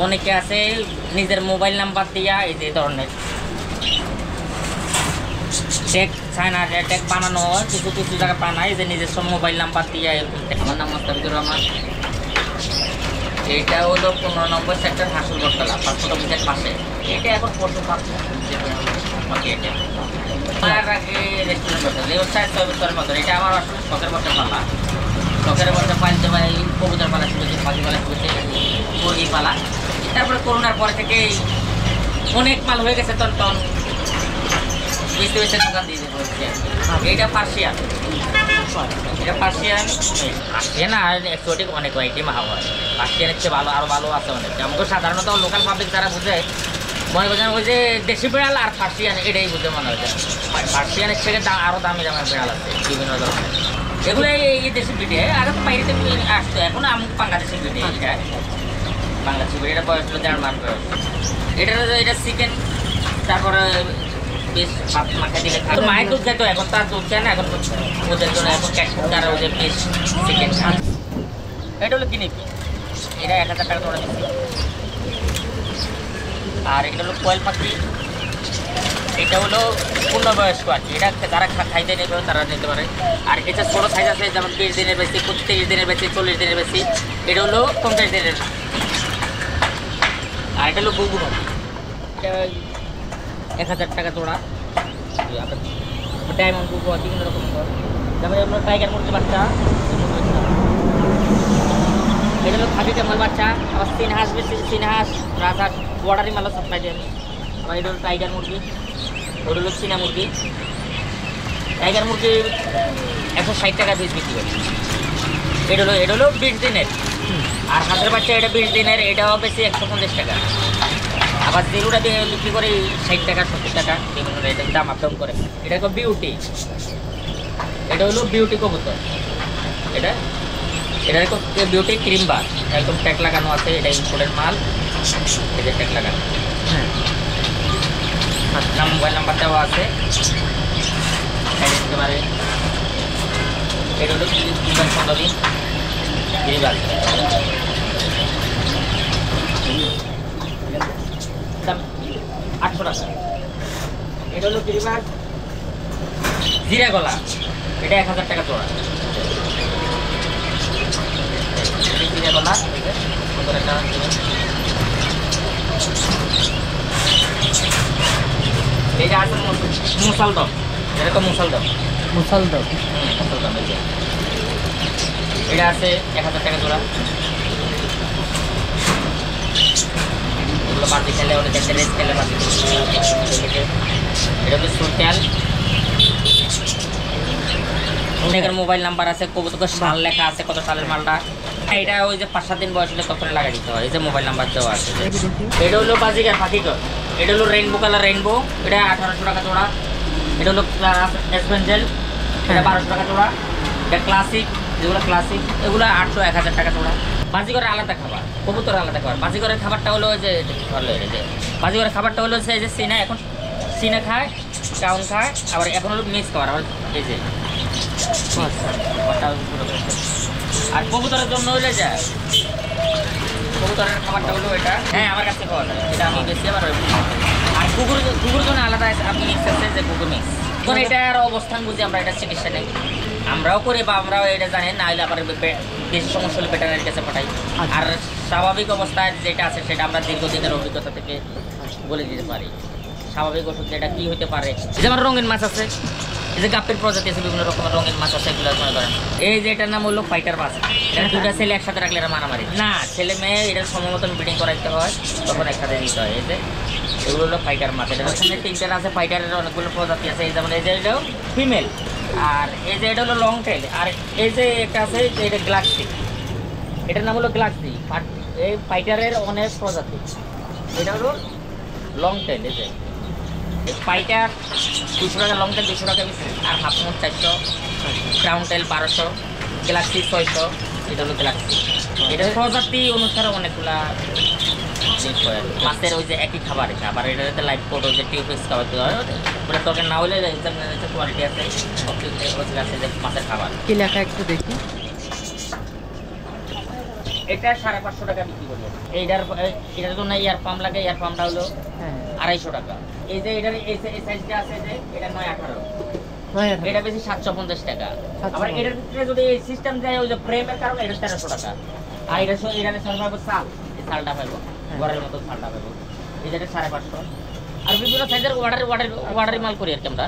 অনেকে আছে নিজের মোবাইল নাম্বার দিয়া এই যে ধরনের ট্যাগ চায়না ট্যাগ বানানো হয়, কিছু কিছু জায়গা বানায় যে নিজস্ব মোবাইল নাম্বার দিয়া এরকম। আমার নাম মোস্তাফিজুর রহমান। এইটা হলো 15 নম্বর সেক্টর হাসুরগড়তলা 500 মিটার পাশে। এটা এখন পশু পার্ক রেস্টুরেন্ট হতো, লেবসাইড সর্বস্তরের মতো। এটা আমার আসলে শখের মধ্যে পালা, শখের মধ্যে পালতে পারি। কবুতর পালা শুনেছি, পাখি পালা শুনেছি, মুরগি পালা। তারপরে করোনার পরে থেকে অনেক মাল হয়ে গেছে, তখন বেশি বেশি দোকান দিয়ে হচ্ছে। এইটা পার্সিয়ান, এটা পার্সিয়ান পার্সিয়ান আর এক্সোটিক অনেক আইটেম হয়। পার্সিয়ানের চেয়ে ভালো আরও ভালো আছে অনেক। আমাকে সাধারণত লোকাল পাবলিক যারা বুঝে মনে করছেন ওই যে দেশি বিড়াল আর পার্সিয়ান এটাই বুঝে মনে হয়েছে। পার্সিয়ানের থেকে আরও দামি দামের বিড়াল আছে বিভিন্ন ধরনের। এগুলো এই দেশি ব্রিডে আগে তো বাইরে থেকে আসতো, এখন আমি বাংলাদেশি ব্রিডে। এটা বাংলাদেশি ব্রিড, এটা বয়স হলো 1.5 মাস বয়স। এটা চিকেন, তারপরে বেশ মাখা দিলে খায়। মায়ের দুধ খাইতো, এখন তার দুধ খায় না, এখন ওদের জন্য এখন ক্যাট ফুড আর ওদের বেশ চিকেন খায়। এটা হলো গিনিপি, এটা 1000 টাকা তোড়া দিচ্ছি। আর এটা হলো কোয়েল পাখি, এটা হলো পূর্ণবয়স্ক আর কি। এটা যারা খাইতে নেবে তারা নিতে পারে। আর এটা ছোটো সাইজ আছে, যেমন 20 দিনের বেশি, 30 দিনের বেশি, 40 দিনের বেশি। এটা হলো 50 দিনের। আর এটা হলো বুবু পাখি, এটা 1000 টাকা জোড়া। ডায়মন্ড বুবু আছে বিভিন্ন রকম। যেমন এগুলো টাইগার মুরগির বাচ্চা, এটা হলো খাঁটি জামাল বাচ্চা। আবার চীনহাঁস বেশি, চীনহাঁস রাজহাঁস বর্ডারি মালও সাপ্লাই দেন। আবার এটা হলো টাইগার মুরগি, ওটা হলো চীনা মুরগি। টাইগার মুরগি 160 টাকা পিস বিক্রি করে। এটা হলো 20 দিনের। আর হাঁসের বাচ্চা এটা 20 দিনের, এটাও বেশি 150 টাকা। আবার জিরোটা দিয়ে বিক্রি করে 60 টাকা 70 টাকা বিভিন্ন রেটের দাম আপডাউন করে। এটা হলো বিউটি, এটা হলো বিউটি কবুতর। এটা বিউটি ক্রিম বার, একদম ট্যাগ লাগানো আছে। এটা ইম্পোর্টের মাল, এটা ট্যাগ লাগানো। মোবাইল নাম্বার দেওয়া আছে, দিতে পারে। এটা হলো 15 দিন গিরিবাজ, দাম 800 টাকা। এটা হলো গিরিবাজ জিরা গলা, এটা 1000 টাকা জোড়া। জিরা গলা এটা আছে মুসালদম, এটা তো মুসালদম। এটা আছে 1000 টাকা জোড়া। এগুলো বাজি খেলে ওটা দেখতে রেস খেলে বাজি। এটা হচ্ছে সুলতান, অনেকের মোবাইল নাম্বার আছে, কবুতর সাল লেখা আছে, কত সালের মালটা। এটা ওই যে 5-7 দিন বয়স হলে তখন লাগাই দিতে হয়। এই যে মোবাইল নাম্বার দেওয়া আছে। এটা হলো বাজিকার পাখিকর, এটা হলো রেইনবো কালার রেইনবো, এটা 1800 টাকা জোড়া। এটা হলো এসপেঞ্জেল, এটা 1200 টাকা জোড়া। এটা ক্লাসিক, যেগুলো ক্লাসিক এগুলো 800-1000 টাকা জোড়া। বাজিকরের আলাদা খাবার, কবুতর আলাদা খাবার। বাজিকরের খাবারটা হলো যে বাজিকরের খাবারটা হলো যে চীনা, এখন চীনা খায়, টাউন খায়, আবার এখন হলো মিক্স খাবার। আবার এই যে আর কবুতরের জন্য হলে যায় কবুতরের খাবারটা হলো এটা। হ্যাঁ, আমার কাছে পাওয়া যায়, এটা আমি বেশি। আবার আর কুকুর জন্য আলাদা আপনি মিক্স আছে, যে কুকুর মিক্স। এখন এটার অবস্থান বুঝি আমরা এটা চিকিৎসা নেই, আমরাও করি বা আমরাও এটা জানি না হলে আবার বেশি সমস্যা হলে ভেটেরিনারির কাছে পাঠাই। আর স্বাভাবিক অবস্থায় যেটা আছে সেটা আমরা দীর্ঘদিনের অভিজ্ঞতা থেকে বলে দিতে পারি। স্বাভাবিক ওষুধ যেটা কী হতে পারে, যেমন রঙিন মাছ আছে, এই যে গাপ্পির প্রজাতি আছে, বিভিন্ন রকমের রঙিন মাছ আছে, এগুলো মনে করেন। এই যে এটার নাম হলো ফাইটার মাছ। এটা 2টা ছেলে একসাথে রাখলে এরা মারামারি না, ছেলে মেয়ে এটার সময় মতন ব্রিডিং করাইতে হয়, তখন একসাথে নিতে হয়। এই যে এগুলো হলো ফাইটার মাছ। এটা ওখানে 3টা আছে, ফাইটারের অনেকগুলো প্রজাতি আছে। এই যেমন এই যে এটাও ফিমেল, আর এই যে এটা হলো লং টেল। আর এই যে একটা আছে এটা গ্লাক্সি, এটার নাম হলো গ্লাক্সি। এই ফাইটারের অনেক প্রজাতি। এটা হলো লং টেল। এই যে ফাইটার 200 টাকা, লং টেল 200 টাকা বেশি। আর হাফ মোট 400, ক্রাউন টেল 1200, গ্যালাক্সি 600। এটা হলো গ্যালাক্সি। এটা প্রজাতি অনুসারে অনেকগুলা জিনিস হয়। মাছের ওই যে একই খাবার, আবার এটাতে লাইফ কোড ওই যে টিউবস খাবার দেওয়া হয়, ওটা তখন না হলে কোয়ালিটি আছে, সব কিছু আছে যে মাছের খাবার। কি লেখা একটু দেখি। এটা 550 টাকা বিক্রি করি। এটার জন্য ইয়ার পাম্প লাগে, ইয়ার পাম্পটা হলো 250 টাকা। এই যে এটার এই সাইজটা আছে যে এটা 918, এটা বেশি 750 টাকা। আবার এটার ভিতরে যদি এই সিস্টেম যায় ওই যে ফ্রেমের কারণে এটা 1300 টাকা। আর এটা পাবো চাল, এই চালটা পাবো ঘরের মতো চালটা পাবো, এই যেটা 550। আর বিভিন্ন সাইজের অর্ডারি মাল করি আর কি আমরা।